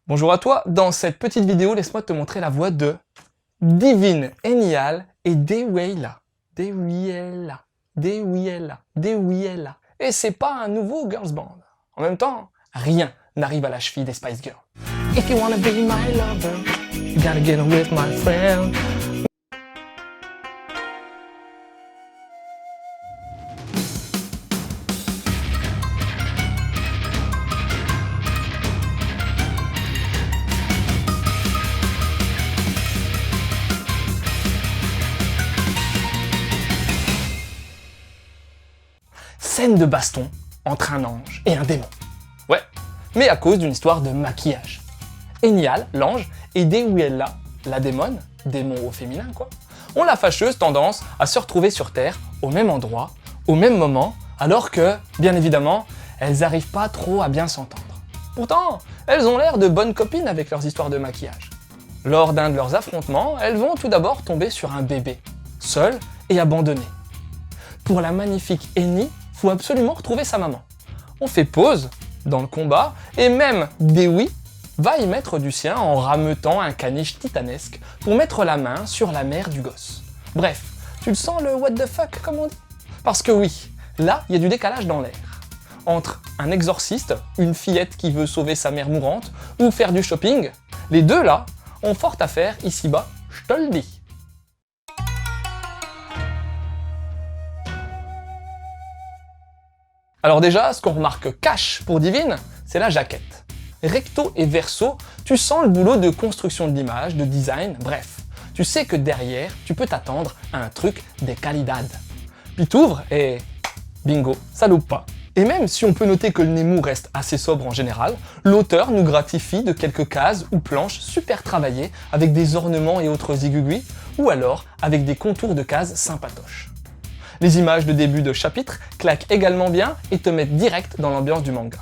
Bonjour à toi, dans cette petite vidéo, laisse-moi te montrer la voix de Divine, Enial et Deweyla. Deweyla, Deweyla, Deweyla. Et c'est pas un nouveau girls band. En même temps, rien n'arrive à la cheville des Spice Girls. If you wanna be my lover, you gotta get with my friend. Scène de baston entre un ange et un démon. Ouais, mais à cause d'une histoire de maquillage. Enial, l'ange, et Deweyla, la démon au féminin quoi, ont la fâcheuse tendance à se retrouver sur Terre, au même endroit, au même moment, alors que, bien évidemment, elles n'arrivent pas trop à bien s'entendre. Pourtant, elles ont l'air de bonnes copines avec leurs histoires de maquillage. Lors d'un de leurs affrontements, elles vont tout d'abord tomber sur un bébé, seul et abandonné. Pour la magnifique Eni, faut absolument retrouver sa maman. On fait pause dans le combat, et même Dewi va y mettre du sien en rameutant un caniche titanesque pour mettre la main sur la mère du gosse. Bref, tu le sens le what the fuck comme on dit? Parce que oui, là, il y a du décalage dans l'air. Entre un exorciste, une fillette qui veut sauver sa mère mourante, ou faire du shopping, les deux là ont fort à faire ici-bas, je te le dis. Alors déjà, ce qu'on remarque cash pour Divine, c'est la jaquette. Recto et verso, tu sens le boulot de construction de l'image, de design, bref. Tu sais que derrière, tu peux t'attendre à un truc de calidad. Puis t'ouvres et bingo, ça loupe pas. Et même si on peut noter que le Nemu reste assez sobre en général, l'auteur nous gratifie de quelques cases ou planches super travaillées avec des ornements et autres zigouigouis, ou alors avec des contours de cases sympatoches. Les images de début de chapitre claquent également bien et te mettent direct dans l'ambiance du manga.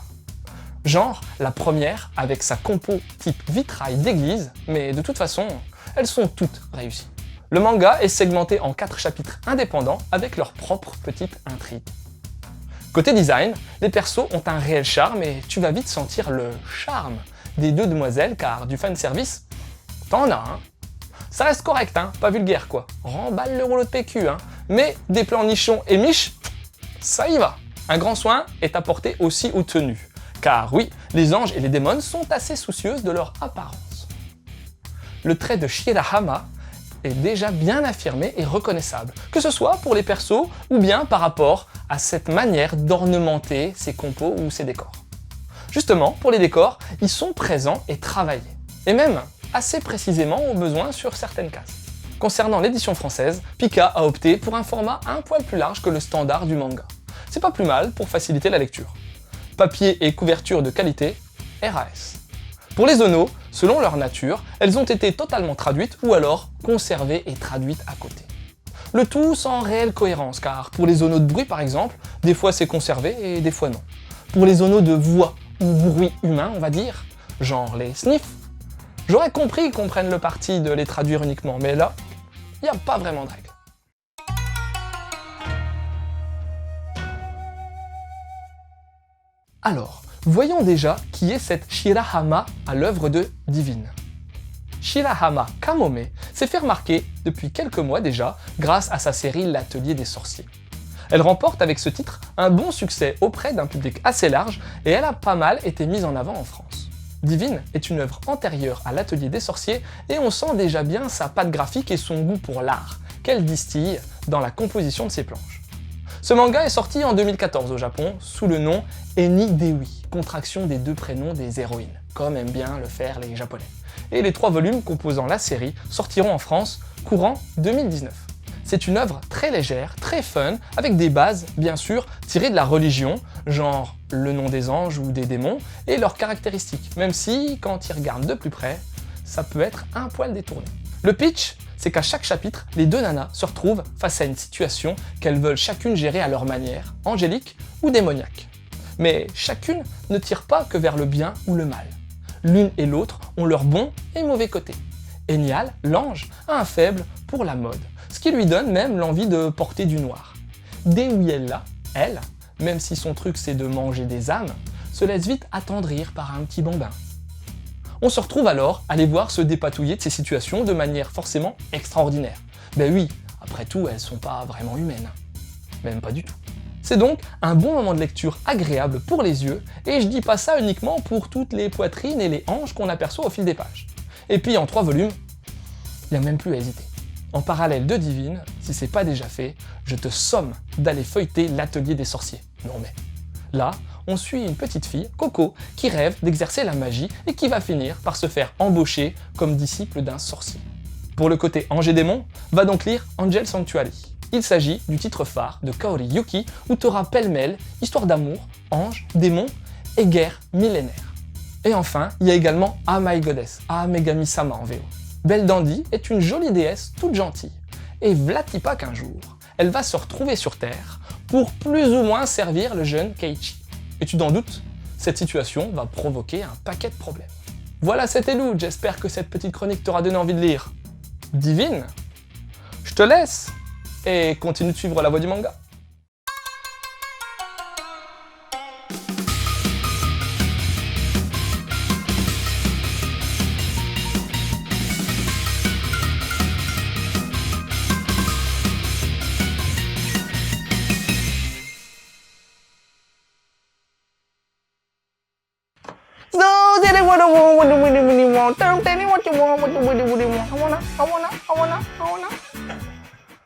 Genre, la première avec sa compo type vitrail d'église, mais de toute façon, elles sont toutes réussies. Le manga est segmenté en 4 chapitres indépendants avec leur propre petite intrigue. Côté design, les persos ont un réel charme et tu vas vite sentir le charme des deux demoiselles car du fanservice, t'en as hein. Ça reste correct, hein, pas vulgaire quoi. Remballe le rouleau de PQ, hein. Mais des plans nichons et miches, ça y va. Un grand soin est apporté aussi aux tenues. Car oui, les anges et les démons sont assez soucieuses de leur apparence. Le trait de Shirahama est déjà bien affirmé et reconnaissable, que ce soit pour les persos ou bien par rapport à cette manière d'ornementer ses compos ou ses décors. Justement, pour les décors, ils sont présents et travaillés. Et même assez précisément au besoin sur certaines cases. Concernant l'édition française, Pika a opté pour un format un poil plus large que le standard du manga. C'est pas plus mal pour faciliter la lecture. Papier et couverture de qualité, RAS. Pour les onos, selon leur nature, elles ont été totalement traduites ou alors conservées et traduites à côté. Le tout sans réelle cohérence, car pour les onos de bruit par exemple, des fois c'est conservé et des fois non. Pour les onos de voix ou bruit humain, on va dire, genre les sniffs, j'aurais compris qu'on prenne le parti de les traduire uniquement, mais là, il n'y a pas vraiment de règle. Alors, voyons déjà qui est cette Shirahama à l'œuvre de Divine. Shirahama Kamome s'est fait remarquer depuis quelques mois déjà grâce à sa série L'Atelier des sorciers. Elle remporte avec ce titre un bon succès auprès d'un public assez large et elle a pas mal été mise en avant en France. Divine est une œuvre antérieure à l'Atelier des sorciers et on sent déjà bien sa patte graphique et son goût pour l'art, qu'elle distille dans la composition de ses planches. Ce manga est sorti en 2014 au Japon sous le nom Eni Dewi, contraction des deux prénoms des héroïnes, comme aiment bien le faire les japonais. Et les 3 volumes composant la série sortiront en France courant 2019. C'est une œuvre très légère, très fun, avec des bases, bien sûr, tirées de la religion, genre le nom des anges ou des démons, et leurs caractéristiques, même si, quand ils regardent de plus près, ça peut être un poil détourné. Le pitch, c'est qu'à chaque chapitre, les deux nanas se retrouvent face à une situation qu'elles veulent chacune gérer à leur manière, angélique ou démoniaque. Mais chacune ne tire pas que vers le bien ou le mal. L'une et l'autre ont leur bon et mauvais côté. Enial, l'ange, a un faible pour la mode, ce qui lui donne même l'envie de porter du noir. Deweyla, elle, même si son truc c'est de manger des âmes, se laisse vite attendrir par un petit bambin. On se retrouve alors à les voir se dépatouiller de ces situations de manière forcément extraordinaire. Ben oui, après tout, elles sont pas vraiment humaines. Même pas du tout. C'est donc un bon moment de lecture agréable pour les yeux, et je dis pas ça uniquement pour toutes les poitrines et les hanches qu'on aperçoit au fil des pages. Et puis en 3 volumes, il n'y a même plus à hésiter. En parallèle de Divine, si c'est pas déjà fait, je te somme d'aller feuilleter l'atelier des sorciers. Non mais, là, on suit une petite fille, Coco, qui rêve d'exercer la magie et qui va finir par se faire embaucher comme disciple d'un sorcier. Pour le côté ange et démon, va donc lire Angel Sanctuary. Il s'agit du titre phare de Kaori Yuki où t'auras pêle-mêle histoire d'amour, ange, démon et guerre millénaire. Et enfin, il y a également Ah My Goddess, Ah Megami Sama en VO. Belle Dandy est une jolie déesse toute gentille. Et v'là-t-il pas qu'un jour, elle va se retrouver sur Terre pour plus ou moins servir le jeune Keiichi. Et tu t'en doutes, cette situation va provoquer un paquet de problèmes. Voilà, c'était Lou, j'espère que cette petite chronique t'aura donné envie de lire Divine. Je te laisse et continue de suivre la voie du manga. So tell me what I want, what you really want. Tell me what you want, what you really want. I wanna.